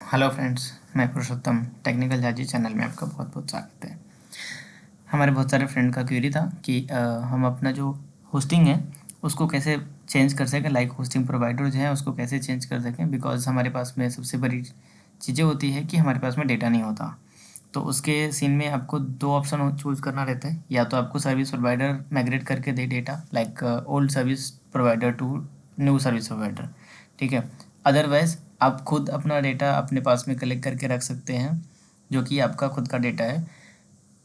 Hello friends, मैं पुरुषोत्तम technical जाजी channel में आपका बहुत बहुत स्वागत है। हमारे बहुत सारे फ्रेंड का क्वेरी था कि हम अपना जो होस्टिंग है उसको कैसे चेंज कर सकें, लाइक होस्टिंग प्रोवाइडर जो है उसको कैसे चेंज कर सकें। बिकॉज हमारे पास में सबसे बड़ी चीज़ें होती है कि हमारे पास में डेटा नहीं होता। तो उसके सीन में आपको दो ऑप्शन चूज़ करना रहता है, या तो आपको सर्विस प्रोवाइडर माइग्रेट करके the data, like old service provider to new service provider, ठीक है। अदरवाइज आप खुद अपना डेटा अपने पास में कलेक्ट करके रख सकते हैं, जो कि आपका खुद का डेटा है।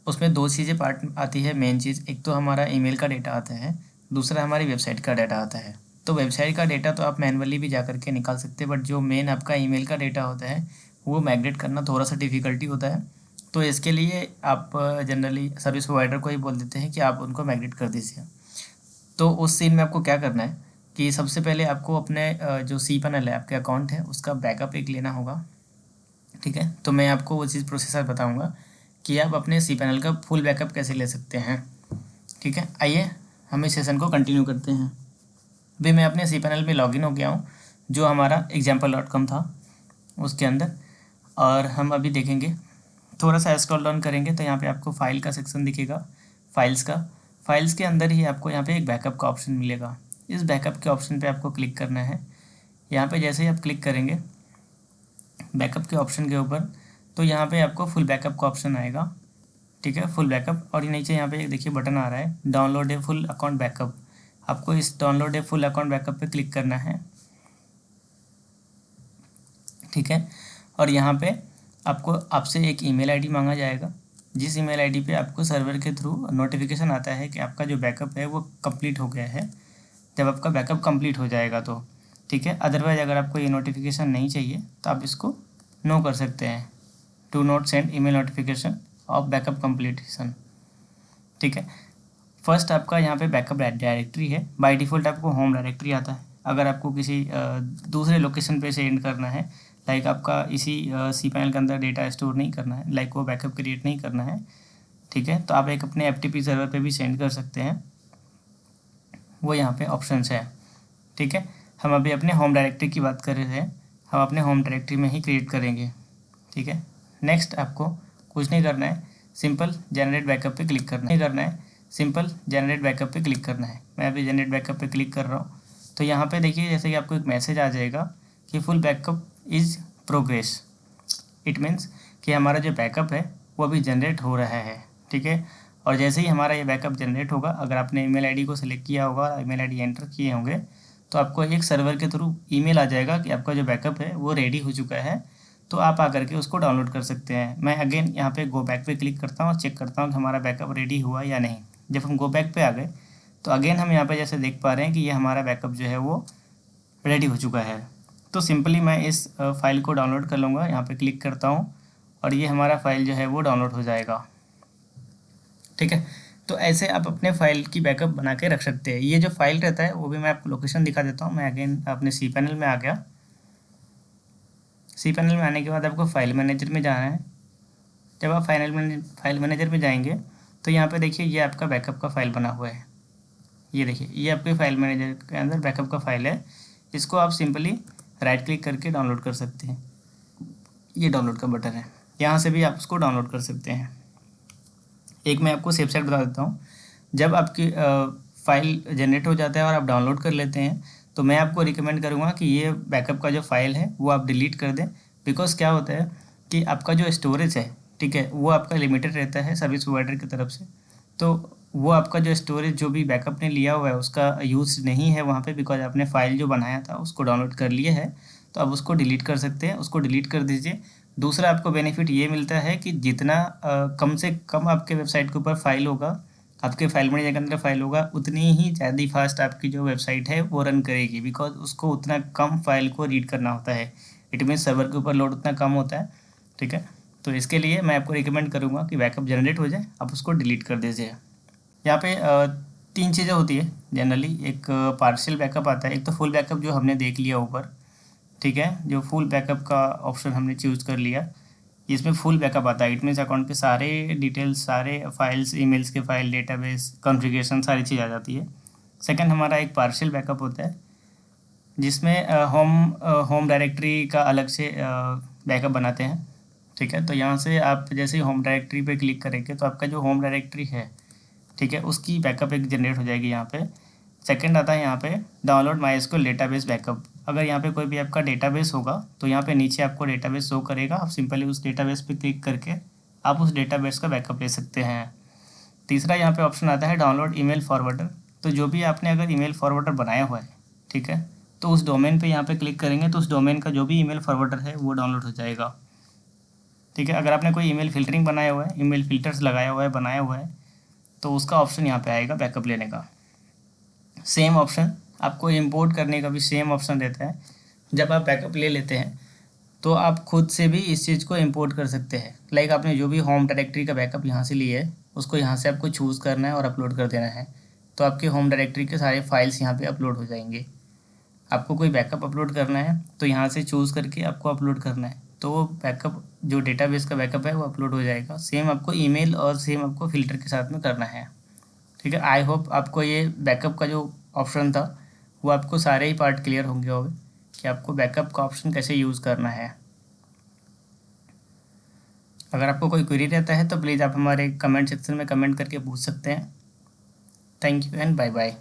उसमें दो चीज़ें पार्ट आती है, मेन चीज़। एक तो हमारा ईमेल का डेटा आता है, दूसरा हमारी वेबसाइट का डाटा आता है। तो वेबसाइट का डेटा तो आप मैनुअली भी जा करके निकाल सकते हैं, बट जो मेन आपका ईमेल का डेटा होता है वो माइग्रेट करना थोड़ा सा डिफ़िकल्टी होता है। तो इसके लिए आप जनरली सर्विस प्रोवाइडर को ही बोल देते हैं कि आप उनको माइग्रेट कर दीजिए। तो उस सीन में आपको क्या करना है कि सबसे पहले आपको अपने जो सी पैनल है, आपके अकाउंट है, उसका बैकअप एक लेना होगा, ठीक है। तो मैं आपको वो चीज़ प्रोसेसर बताऊंगा कि आप अपने सी पैनल का फुल बैकअप कैसे ले सकते हैं, ठीक है। आइए हम इस सेशन को कंटिन्यू करते हैं। अभी मैं अपने सी पैनल में लॉगिन हो गया हूँ, जो हमारा example.com था उसके अंदर। और हम अभी देखेंगे, थोड़ा सा स्क्रॉल डाउन करेंगे तो यहाँ पे आपको फाइल का सेक्शन दिखेगा, फाइल्स का। फाइल्स के अंदर ही आपको यहाँ पे एक बैकअप का ऑप्शन मिलेगा। इस बैकअप के ऑप्शन पे आपको क्लिक करना है। यहाँ पे जैसे ही आप क्लिक करेंगे बैकअप के ऑप्शन के ऊपर, तो यहाँ पे आपको फुल बैकअप का ऑप्शन आएगा, ठीक है, फुल बैकअप। और नीचे यहाँ पे एक देखिए बटन आ रहा है, download a full account backup. आपको इस download a full account backup पे क्लिक करना है, ठीक है। और यहाँ पे आपको आपसे एक ईमेल आईडी मांगा जाएगा, जिस ईमेल आईडी पे आपको सर्वर के थ्रू नोटिफिकेशन आता है कि आपका जो बैकअप है वो कंप्लीट हो गया है। जब आपका बैकअप कंप्लीट हो जाएगा तो ठीक है। अदरवाइज अगर आपको ये नोटिफिकेशन नहीं चाहिए तो आप इसको नो कर सकते हैं, to not send email notification of backup completion, ठीक है। फर्स्ट आपका यहाँ पे बैकअप डायरेक्टरी है, बाय डिफ़ॉल्ट आपको होम डायरेक्टरी आता है। अगर आपको किसी दूसरे लोकेशन पे सेंड करना है, लाइक आपका इसी सी पैनल के अंदर डेटा स्टोर नहीं करना है, लाइक वो बैकअप क्रिएट नहीं करना है, ठीक है, तो आप एक अपने FTP सर्वर पे भी सेंड कर सकते हैं। वो यहाँ पे ऑप्शंस है, ठीक है। हम अभी अपने होम डायरेक्टरी की बात कर रहे हैं, हम अपने होम डायरेक्टरी में ही क्रिएट करेंगे, ठीक है। नेक्स्ट आपको कुछ नहीं करना है, सिंपल जनरेट बैकअप पे क्लिक करना है, सिंपल जनरेट बैकअप पे क्लिक करना है। मैं अभी जनरेट बैकअप पे क्लिक कर रहा हूँ। तो यहाँ पे देखिए जैसे कि आपको एक मैसेज आ जाएगा कि full backup is progress. It means कि हमारा जो बैकअप है वो अभी जनरेट हो रहा है, ठीक है। और जैसे ही हमारा ये बैकअप जनरेट होगा, अगर आपने ईमेल आईडी को सिलेक्ट किया होगा, ईमेल आईडी एंटर किए होंगे, तो आपको एक सर्वर के थ्रू ईमेल आ जाएगा कि आपका जो बैकअप है वो रेडी हो चुका है। तो आप आकर के उसको डाउनलोड कर सकते हैं। मैं अगेन यहाँ पे गो बैक पे क्लिक करता हूँ और चेक करता हूँ कि हमारा बैकअप रेडी हुआ या नहीं। जब हम गो बैक पे आ गए तो अगेन हम यहाँ पे जैसे देख पा रहे हैं कि ये हमारा बैकअप जो है वो रेडी हो चुका है। तो सिंपली मैं इस फाइल को डाउनलोड कर लूँगा, यहाँ पे क्लिक करता हूँ और ये हमारा फाइल जो है वो डाउनलोड हो जाएगा, ठीक है। तो ऐसे आप अपने फाइल की बैकअप बना के रख सकते हैं। ये जो फाइल रहता है वो भी मैं आपको लोकेशन दिखा देता हूँ। मैं अगेन अपने सी पैनल में आ गया। सी पैनल में आने के बाद आपको फाइल मैनेजर में जाना है। जब आप फाइल मैनेजर में जाएंगे तो यहाँ पे देखिए ये आपका बैकअप का फाइल बना हुआ है। ये देखिए ये आपके फाइल मैनेजर के अंदर बैकअप का फाइल है। इसको आप सिंपली राइट क्लिक करके डाउनलोड कर सकते हैं। ये डाउनलोड का बटन है, यहाँ से भी आप उसको डाउनलोड कर सकते हैं। एक मैं आपको सेफ साइड बता देता हूँ। जब आपकी फाइल जनरेट हो जाता है और आप डाउनलोड कर लेते हैं तो मैं आपको रिकमेंड करूँगा कि ये बैकअप का जो फाइल है वो आप डिलीट कर दें। बिकॉज़ क्या होता है कि आपका जो स्टोरेज है, ठीक है, वो आपका लिमिटेड रहता है सर्विस प्रोवाइडर की तरफ से। तो वो आपका जो स्टोरेज जो भी बैकअप ने लिया हुआ है उसका यूज़ नहीं है वहाँ पे, बिकॉज आपने फ़ाइल जो बनाया था उसको डाउनलोड कर लिया है। तो आप उसको डिलीट कर सकते हैं, उसको डिलीट कर दीजिए। दूसरा आपको बेनिफिट ये मिलता है कि जितना कम से कम आपके वेबसाइट के ऊपर फाइल होगा, आपके फाइल मैनेजर के अंदर फाइल होगा, उतनी ही ज़्यादा फास्ट आपकी जो वेबसाइट है वो रन करेगी। बिकॉज उसको उतना कम फाइल को रीड करना होता है। इट मीन सर्वर के ऊपर लोड उतना कम होता है, ठीक है। तो इसके लिए मैं आपको रिकमेंड करूँगा कि बैकअप जनरेट हो जाए आप उसको डिलीट कर दीजिए। यहाँ पे तीन चीज़ें होती है जनरली। एक पार्शियल बैकअप आता है, एक तो फुल बैकअप जो हमने देख लिया ऊपर, ठीक है, जो फुल बैकअप का ऑप्शन हमने चूज़ कर लिया, इसमें फुल बैकअप आता है। इट मीन्स अकाउंट के सारे डिटेल्स, सारे फाइल्स, ईमेल्स के फाइल, डेटाबेस, कॉन्फ़िगरेशन, सारी चीज़ आ जाती है। सेकंड हमारा एक पार्शियल बैकअप होता है जिसमें होम डायरेक्टरी का अलग से बैकअप बनाते हैं, ठीक है। तो यहाँ से आप जैसे ही होम डायरेक्टरी पे क्लिक करेंगे तो आपका जो होम डायरेक्टरी है, ठीक है, उसकी बैकअप एक जनरेट हो जाएगी यहाँ पे। सेकंड आता है यहाँ पे डाउनलोड माईएसक्यूएल डेटाबेस बैकअप। अगर यहाँ पे कोई भी आपका डेटाबेस होगा तो यहाँ पे नीचे आपको डेटाबेस शो करेगा, आप सिंपली उस डेटाबेस पे क्लिक करके आप उस डेटाबेस का बैकअप ले सकते हैं। तीसरा यहाँ पे ऑप्शन आता है डाउनलोड ईमेल फॉरवर्डर। तो जो भी आपने अगर ईमेल फॉरवर्डर बनाया हुआ है, ठीक है, तो उस डोमेन पे यहाँ पे क्लिक करेंगे तो उस डोमेन का जो भी ईमेल फॉरवर्डर है वो डाउनलोड हो जाएगा, ठीक है। अगर आपने कोई ईमेल फ़िल्टरिंग बनाया हुआ है, ईमेल फ़िल्टर्स लगाया हुआ है, बनाया हुआ है, तो उसका ऑप्शन यहाँ पे आएगा बैकअप लेने का। सेम ऑप्शन आपको इंपोर्ट करने का भी सेम ऑप्शन रहता है। जब आप बैकअप ले लेते हैं तो आप खुद से भी इस चीज़ को इंपोर्ट कर सकते हैं। लाइक आपने जो भी होम डायरेक्टरी का बैकअप यहाँ से लिया है उसको यहाँ से आपको चूज़ करना है और अपलोड कर देना है, तो आपके होम डायरेक्टरी के सारे फाइल्स यहाँ पे अपलोड हो जाएंगे। आपको कोई बैकअप अपलोड करना है तो यहाँ से चूज़ करके आपको अपलोड करना है, तो वो बैकअप जो डेटाबेस का बैकअप है वो अपलोड हो जाएगा। सेम आपको ईमेल और सेम आपको फ़िल्टर के साथ में करना है, ठीक है। आई होप आपको ये बैकअप का जो ऑप्शन था वो आपको सारे ही पार्ट क्लियर होंगे कि आपको बैकअप का ऑप्शन कैसे यूज़ करना है। अगर आपको कोई क्वेरी रहता है तो प्लीज़ आप हमारे कमेंट सेक्शन में कमेंट करके पूछ सकते हैं। Thank you and bye bye.